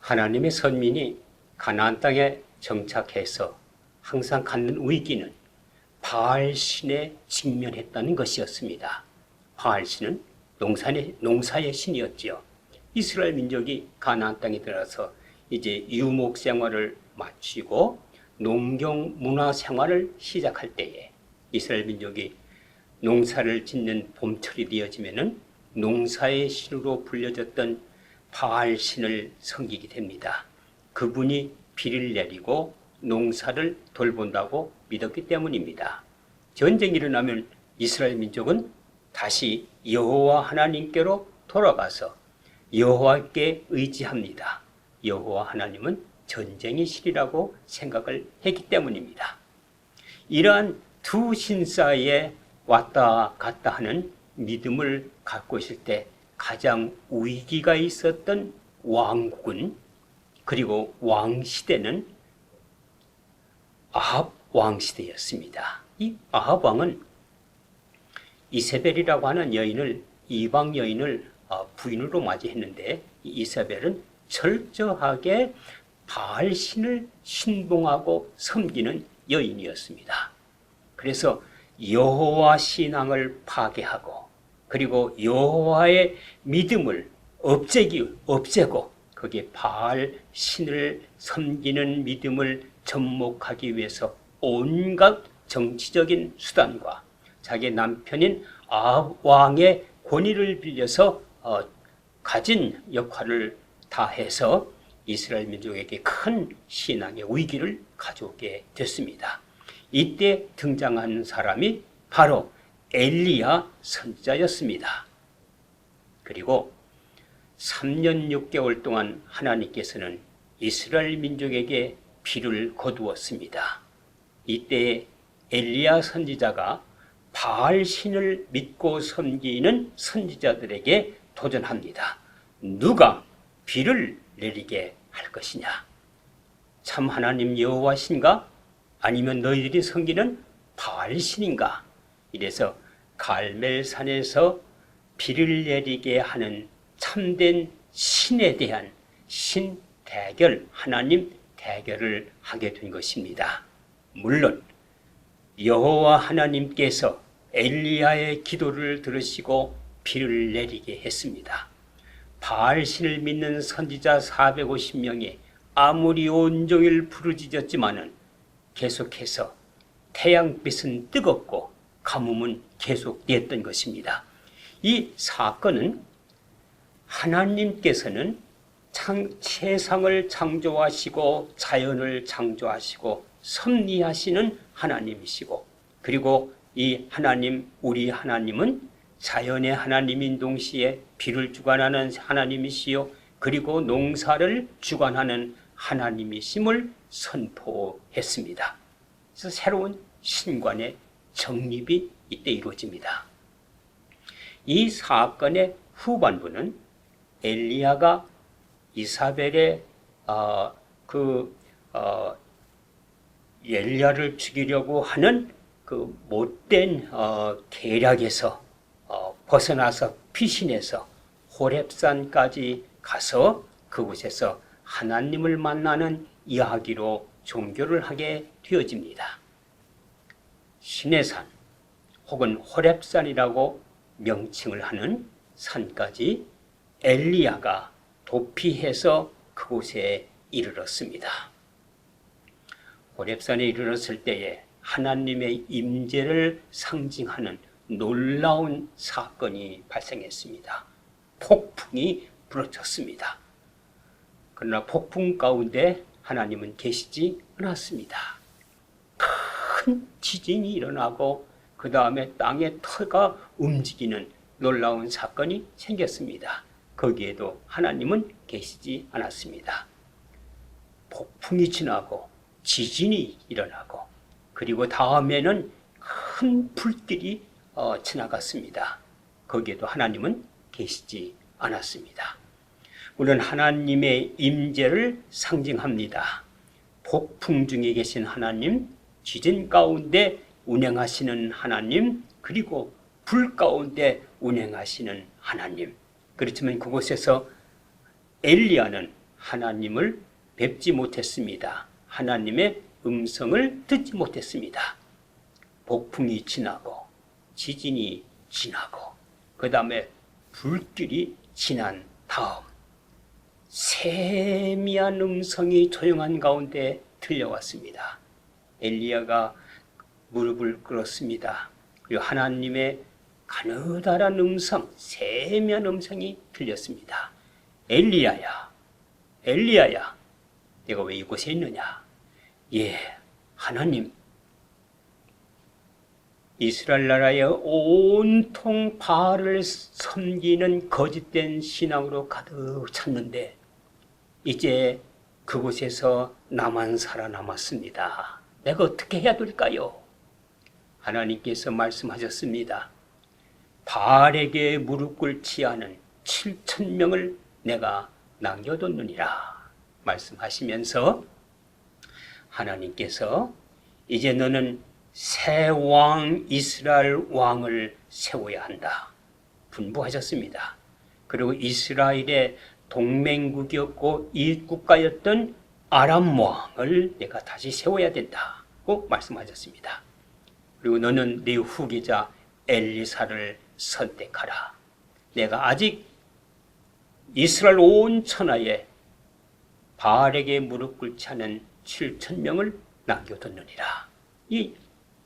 하나님의 선민이 가나안 땅에 정착해서 항상 갖는 위기는 바알신에 직면했다는 것이었습니다. 바알신은 농사의 신이었지요. 이스라엘 민족이 가나안 땅에 들어서 이제 유목 생활을 마치고 농경 문화 생활을 시작할 때에 이스라엘 민족이 농사를 짓는 봄철이 되어지면은 농사의 신으로 불려졌던 바알신을 섬기게 됩니다. 그분이 비를 내리고 농사를 돌본다고 믿었기 때문입니다. 전쟁이 일어나면 이스라엘 민족은 다시 여호와 하나님께로 돌아가서 여호와께 의지합니다. 여호와 하나님은 전쟁의 신이라고 생각을 했기 때문입니다. 이러한 두 신사에 왔다 갔다 하는 믿음을 갖고 있을 때 가장 위기가 있었던 왕국은, 그리고 왕시대는 아합 왕시대였습니다. 이 아합 왕은 이세벨이라고 하는 여인을, 이방 여인을 부인으로 맞이했는데, 이 이세벨은 철저하게 바알신을 신봉하고 섬기는 여인이었습니다. 그래서 여호와 신앙을 파괴하고, 그리고 여호와의 믿음을 없애고 거기에 바알 신을 섬기는 믿음을 접목하기 위해서 온갖 정치적인 수단과 자기 남편인 아합 왕의 권위를 빌려서 가진 역할을 다해서 이스라엘 민족에게 큰 신앙의 위기를 가져오게 됐습니다. 이때 등장한 사람이 바로 엘리야 선지자였습니다. 그리고 3년 6개월 동안 하나님께서는 이스라엘 민족에게 비를 거두었습니다. 이때 엘리야 선지자가 바알 신을 믿고 섬기는 선지자들에게 도전합니다. 누가 비를 내리게 할 것이냐? 참 하나님 여호와신가? 아니면 너희들이 섬기는 바알 신인가? 이래서 갈멜산에서 비를 내리게 하는 참된 신에 대한 신대결, 하나님 대결을 하게 된 것입니다. 물론 여호와 하나님께서 엘리야의 기도를 들으시고 비를 내리게 했습니다. 바알신을 믿는 선지자 450명이 아무리 온종일 부르짖었지만은 계속해서 태양빛은 뜨겁고 가뭄은 계속되었던 것입니다. 이 사건은 하나님께서는 세상을 창조하시고 자연을 창조하시고 섭리하시는 하나님이시고, 그리고 이 하나님, 우리 하나님은 자연의 하나님인 동시에 비를 주관하는 하나님이시요, 그리고 농사를 주관하는 하나님이심을 선포했습니다. 그래서 새로운 신관의 정립이 이때 이루어집니다. 이 사건의 후반부는 엘리야가 이사벨의 엘리야를 죽이려고 하는 그 못된 계략에서 벗어나서 피신해서 호렙산까지 가서 그곳에서 하나님을 만나는 이야기로 종교를 하게 되어집니다. 신의 산 혹은 호렙산이라고 명칭을 하는 산까지 엘리야가 도피해서 그곳에 이르렀습니다. 호렙산에 이르렀을 때에 하나님의 임재를 상징하는 놀라운 사건이 발생했습니다. 폭풍이 불어쳤습니다. 그러나 폭풍 가운데 하나님은 계시지 않았습니다. 큰 지진이 일어나고 그 다음에 땅의 터가 움직이는 놀라운 사건이 생겼습니다. 거기에도 하나님은 계시지 않았습니다. 폭풍이 지나고 지진이 일어나고, 그리고 다음에는 큰 불길이 지나갔습니다. 거기에도 하나님은 계시지 않았습니다. 물론 하나님의 임재를 상징합니다. 폭풍 중에 계신 하나님, 지진 가운데 운행하시는 하나님, 그리고 불 가운데 운행하시는 하나님. 그렇지만 그곳에서 엘리야는 하나님을 뵙지 못했습니다. 하나님의 음성을 듣지 못했습니다. 폭풍이 지나고 지진이 지나고 그 다음에 불길이 지난 다음 세미한 음성이 조용한 가운데 들려왔습니다. 엘리야가 무릎을 꿇었습니다. 그리고 하나님의 가느다란 음성, 세미한 음성이 들렸습니다. 엘리야야, 엘리야야, 내가 왜 이곳에 있느냐? 예, 하나님, 이스라엘 나라에 온통 바알을 섬기는 거짓된 신앙으로 가득 찼는데 이제 그곳에서 나만 살아남았습니다. 내가 어떻게 해야 될까요? 하나님께서 말씀하셨습니다. 바알에게 무릎 꿇지 않은 7,000명을 내가 남겨뒀느니라 말씀하시면서 하나님께서 이제 너는 새 왕 이스라엘 왕을 세워야 한다 분부하셨습니다. 그리고 이스라엘의 동맹국이었고 이웃국가였던 아람 왕을 내가 다시 세워야 된다고 말씀하셨습니다. 그리고 너는 네 후계자 엘리사를 선택하라. 내가 아직 이스라엘 온 천하에 바알에게 무릎 꿇지 않은 7,000명을 남겨뒀느니라. 이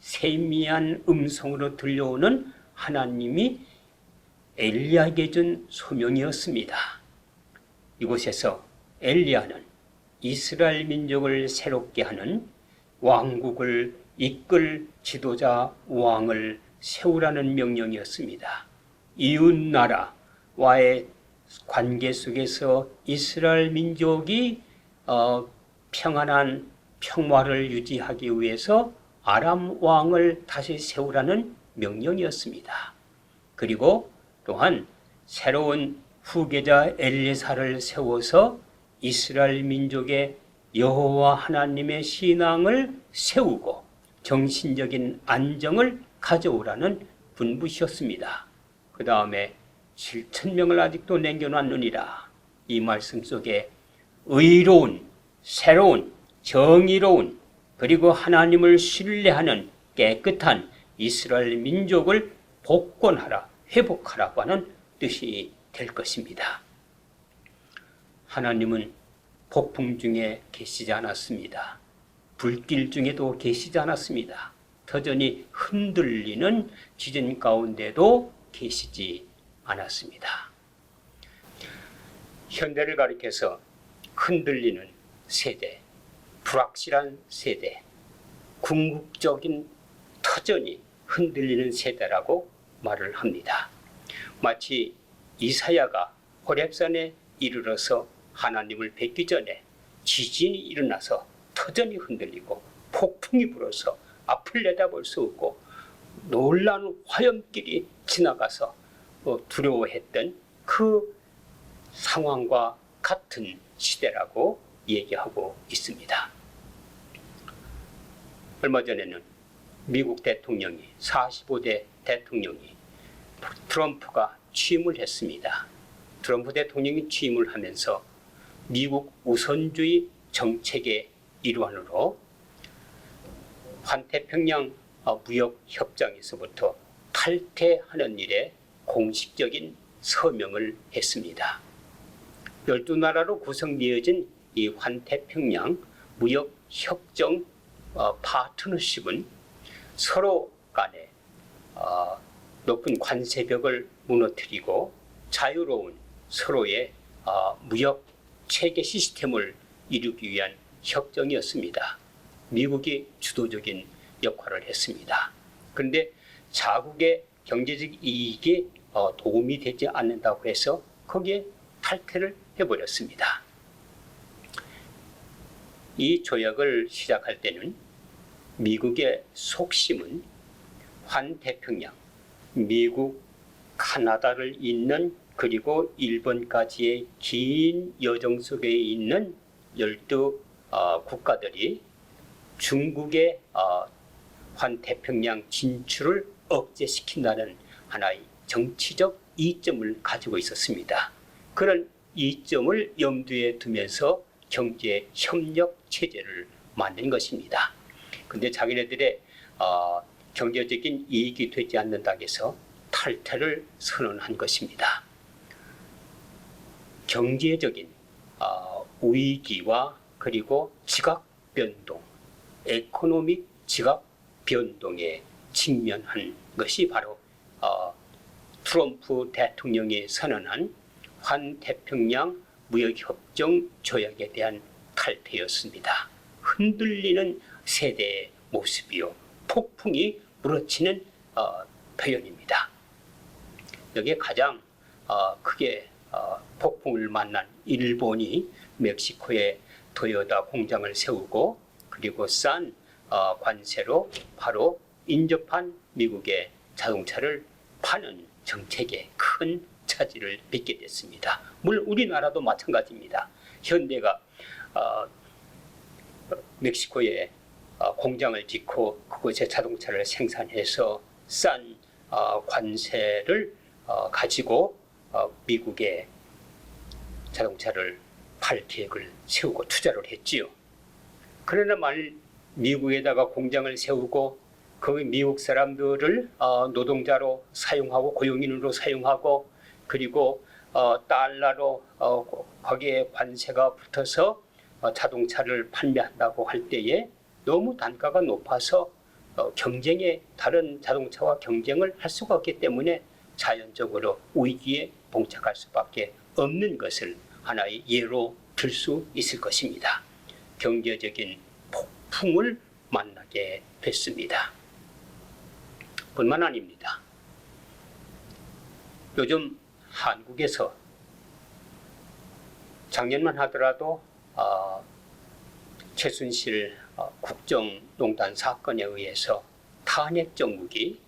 세미한 음성으로 들려오는 하나님이 엘리야에게 준 소명이었습니다. 이곳에서 엘리야는 이스라엘 민족을 새롭게 하는 왕국을 이끌 지도자 왕을 세우라는 명령이었습니다. 이웃나라와의 관계 속에서 이스라엘 민족이 평안한 평화를 유지하기 위해서 아람 왕을 다시 세우라는 명령이었습니다. 그리고 또한 새로운 후계자 엘리사를 세워서 이스라엘 민족의 여호와 하나님의 신앙을 세우고 정신적인 안정을 가져오라는 분부셨습니다. 그 다음에 7,000명을 아직도 남겨놨느니라. 이 말씀 속에 의로운, 새로운, 정의로운 그리고 하나님을 신뢰하는 깨끗한 이스라엘 민족을 복권하라, 회복하라고 하는 뜻이 될 것입니다. 하나님은 폭풍 중에 계시지 않았습니다. 불길 중에도 계시지 않았습니다. 터전이 흔들리는 지진 가운데도 계시지 않았습니다. 현대를 가리켜서 흔들리는 세대, 불확실한 세대, 궁극적인 터전이 흔들리는 세대라고 말을 합니다. 마치 이사야가 호렙산에 이르러서 하나님을 뵙기 전에 지진이 일어나서 터전이 흔들리고 폭풍이 불어서 앞을 내다볼 수 없고 놀라운 화염길이 지나가서 두려워했던 그 상황과 같은 시대라고 얘기하고 있습니다. 얼마 전에는 미국 대통령이 45대 대통령이 트럼프가 취임을 했습니다. 트럼프 대통령이 취임을 하면서 미국 우선주의 정책의 일환으로 환태평양 무역협정에서부터 탈퇴하는 일에 공식적인 서명을 했습니다. 12나라로 구성되어진 이 환태평양 무역협정 파트너십은 서로 간에 높은 관세벽을 무너뜨리고 자유로운 서로의 무역 체계 시스템을 이루기 위한 협정이었습니다. 미국이 주도적인 역할을 했습니다. 그런데 자국의 경제적 이익에 도움이 되지 않는다고 해서 거기에 탈퇴를 해버렸습니다. 이 조약을 시작할 때는 미국의 속심은 환태평양, 미국, 카나다를 잇는 그리고 일본까지의 긴 여정 속에 있는 12 국가들이 중국의 환태평양 진출을 억제시킨다는 하나의 정치적 이점을 가지고 있었습니다. 그런 이 점을 염두에 두면서 경제 협력 체제를 만든 것입니다. 근데 자기네들의 경제적인 이익이 되지 않는다고 해서 탈퇴를 선언한 것입니다. 경제적인 위기와 그리고 지각 변동, 에코노믹 지각 변동에 직면한 것이 바로 트럼프 대통령이 선언한 환태평양 무역협정 조약에 대한 탈퇴였습니다. 흔들리는 세대의 모습이요, 폭풍이 물어치는 표현입니다. 여기에 가장 크게 폭풍을 만난 일본이 멕시코에 토요타 공장을 세우고 그리고 싼 관세로 바로 인접한 미국의 자동차를 파는 정책에 큰 차질을 빚게 됐습니다. 물론 우리나라도 마찬가지입니다. 현대가 멕시코에 공장을 짓고 그곳에 자동차를 생산해서 싼 관세를 가지고 미국의 자동차를 팔 계획을 세우고 투자를 했지요. 그러나 만일 미국에다가 공장을 세우고 거기 미국 사람들을 노동자로 사용하고 고용인으로 사용하고 그리고 달러로 거기에 관세가 붙어서 자동차를 판매한다고 할 때에 너무 단가가 높아서 다른 자동차와 경쟁을 할 수가 없기 때문에 자연적으로 위기에 봉착할 수밖에 없는 것을 하나의 예로 들 수 있을 것입니다. 경제적인 폭풍을 만나게 됐습니다. 뿐만 아닙니다. 요즘 한국에서 작년만 하더라도 최순실 국정농단 사건에 의해서 탄핵 정국이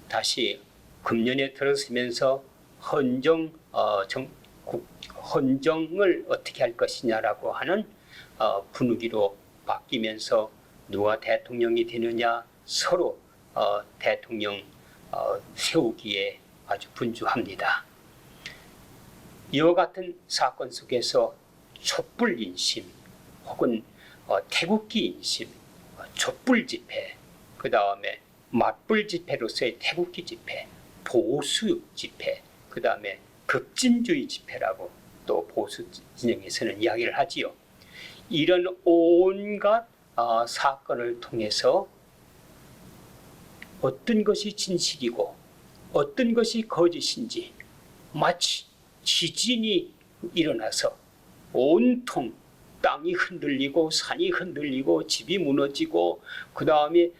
다시 금년에 들어서면서 헌정을 어떻게 할 것이냐라고 하는 분위기로 바뀌면서 누가 대통령이 되느냐 서로 대통령 세우기에 아주 분주합니다. 이와 같은 사건 속에서 촛불 인심 혹은 태극기 인심, 촛불 집회, 그 다음에 맞불 집회로서의 태극기 집회, 보수 집회, 그 다음에 급진주의 집회라고 또 보수 진영에서는 이야기를 하지요. 이런 온갖 사건을 통해서 어떤 것이 진실이고 어떤 것이 거짓인지 마치 지진이 일어나서 온통 땅이 흔들리고 산이 흔들리고 집이 무너지고 그 다음에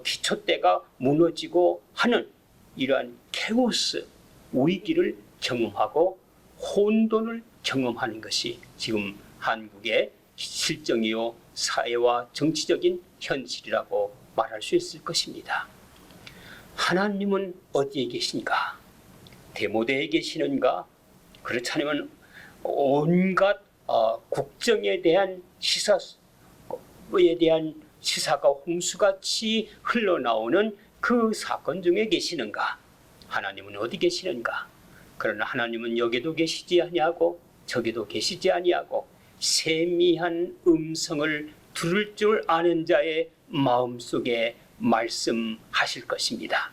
기초대가 무너지고 하는 이러한 케오스 위기를 경험하고 혼돈을 경험하는 것이 지금 한국의 실정이요 사회와 정치적인 현실이라고 말할 수 있을 것입니다. 하나님은 어디에 계신가? 데모대에 계시는가? 그렇지 않으면 온갖 국정에 대한 시사가 홍수같이 흘러나오는 그 사건 중에 계시는가? 하나님은 어디 계시는가? 그러나 하나님은 여기도 계시지 아니하고 저기도 계시지 아니하고 세미한 음성을 들을 줄 아는 자의 마음속에 말씀하실 것입니다.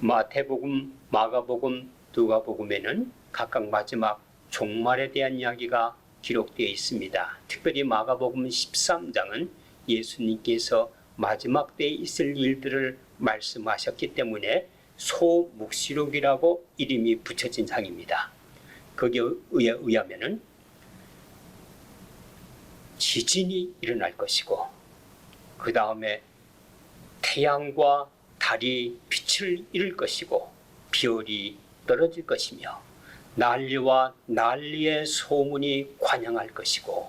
마태복음, 마가복음, 누가복음에는 각각 마지막 종말에 대한 이야기가 기록되어 있습니다. 특별히 마가복음 13장은 예수님께서 마지막 때에 있을 일들을 말씀하셨기 때문에 소묵시록이라고 이름이 붙여진 장입니다. 거기에 의하면은 지진이 일어날 것이고 그 다음에 태양과 달이 빛을 잃을 것이고 별이 떨어질 것이며 난리와 난리의 소문이 관영할 것이고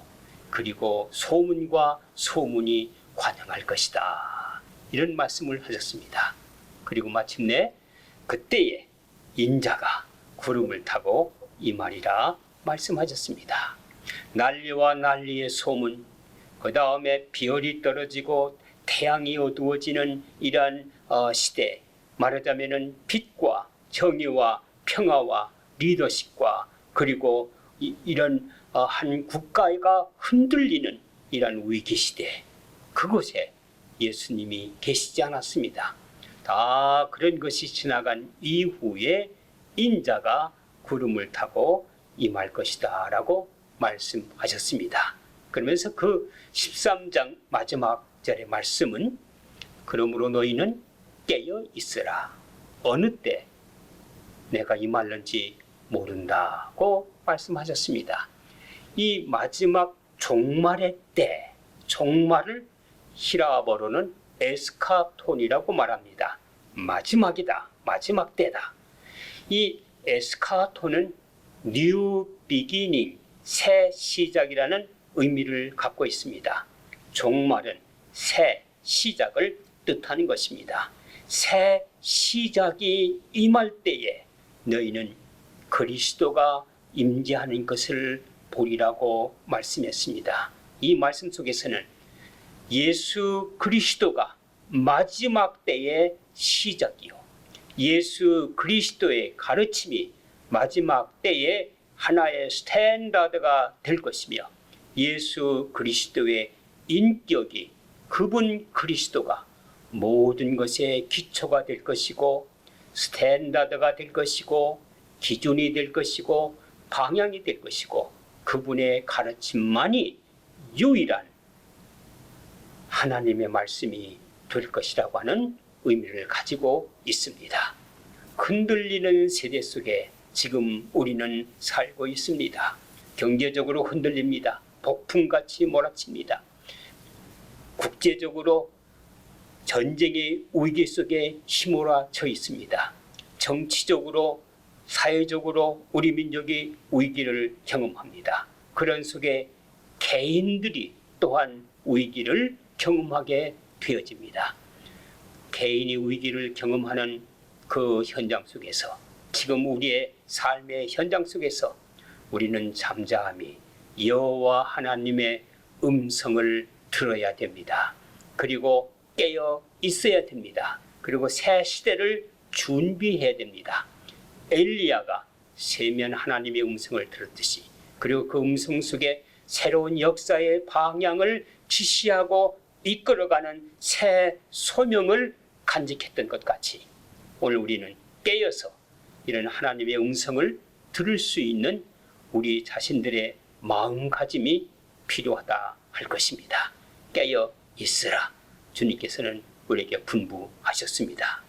그리고 소문과 소문이 관영할 것이다. 이런 말씀을 하셨습니다. 그리고 마침내 그때에 인자가 구름을 타고 임하리라 말씀하셨습니다. 난리와 난리의 소문, 그 다음에 별이 떨어지고 태양이 어두워지는 이러한 시대, 말하자면 빛과 정의와 평화와 리더십과 그리고 이런 한 국가가 흔들리는 이런 위기 시대, 그곳에 예수님이 계시지 않았습니다. 다 그런 것이 지나간 이후에 인자가 구름을 타고 임할 것이다 라고 말씀하셨습니다. 그러면서 그 13장 마지막 절의 말씀은 그러므로 너희는 깨어 있으라. 어느 때 내가 임할는지 모른다고 말씀하셨습니다. 이 마지막 종말의 때, 종말을 히라버로는 에스카톤이라고 말합니다. 마지막이다, 마지막 때다. 이 에스카톤은 뉴 비기닝, 새 시작이라는 의미를 갖고 있습니다. 종말은 새 시작을 뜻하는 것입니다. 새 시작이 임할 때에 너희는 그리스도가 임재하는 것을 보리라고 말씀했습니다. 이 말씀 속에서는 예수 그리스도가 마지막 때의 시작이요, 예수 그리스도의 가르침이 마지막 때의 하나의 스탠다드가 될 것이며, 예수 그리스도의 인격이, 그분 그리스도가 모든 것의 기초가 될 것이고 스탠다드가 될 것이고 기준이 될 것이고 방향이 될 것이고, 그분의 가르침만이 유일한 하나님의 말씀이 될 것이라고 하는 의미를 가지고 있습니다. 흔들리는 세대 속에 지금 우리는 살고 있습니다. 경제적으로 흔들립니다. 폭풍같이 몰아칩니다. 국제적으로 전쟁의 위기 속에 휘몰아쳐 있습니다. 정치적으로, 사회적으로 우리 민족이 위기를 경험합니다. 그런 속에 개인들이 또한 위기를 경험하게 되어집니다. 개인이 위기를 경험하는 그 현장 속에서, 지금 우리의 삶의 현장 속에서 우리는 잠잠히 여호와 하나님의 음성을 들어야 됩니다. 그리고 깨어 있어야 됩니다. 그리고 새 시대를 준비해야 됩니다. 엘리야가 세면 하나님의 음성을 들었듯이, 그리고 그 음성 속에 새로운 역사의 방향을 지시하고 이끌어가는 새 소명을 간직했던 것 같이, 오늘 우리는 깨어서 이런 하나님의 음성을 들을 수 있는 우리 자신들의 마음가짐이 필요하다 할 것입니다. 깨어 있으라, 주님께서는 우리에게 분부하셨습니다.